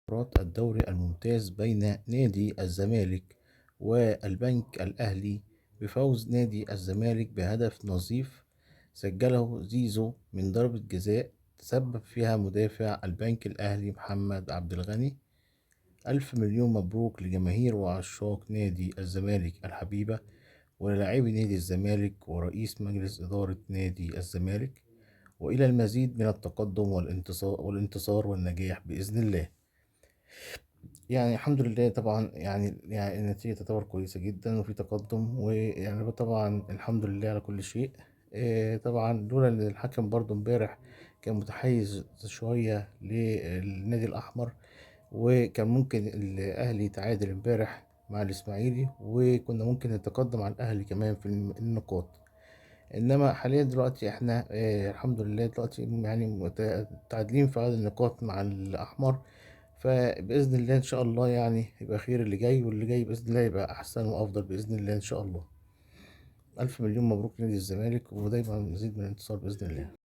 مباراة الدوري الممتاز بين نادي الزمالك والبنك الأهلي بفوز نادي الزمالك بهدف نظيف سجله زيزو من ضربة جزاء تسبب فيها مدافع البنك الأهلي محمد عبد الغني. ألف مليون مبروك لجماهير وعشاق نادي الزمالك الحبيبة ولاعبي نادي الزمالك ورئيس مجلس إدارة نادي الزمالك، وإلى المزيد من التقدم والانتصار والنجاح بإذن الله. يعني الحمد لله طبعا، يعني النتيجة تعتبر كويسة جدا وفي تقدم، ويعني طبعا الحمد لله على كل شيء. طبعا لولا ان الحكم برضو امبارح كان متحيز شوية للنادي الأحمر، وكان ممكن الأهلي يتعادل امبارح مع الإسماعيلي، وكنا ممكن نتقدم على الأهلي كمان في النقاط. انما حاليا دلوقتي احنا الحمد لله دلوقتي يعني متعادلين في عدد النقاط مع الاحمر. فباذن الله ان شاء الله يعني يبقى خير اللي جاي، واللي جاي باذن الله يبقى احسن وافضل باذن الله ان شاء الله. الف مليون مبروك لنادي الزمالك، ودايما مزيد من الانتصار باذن الله.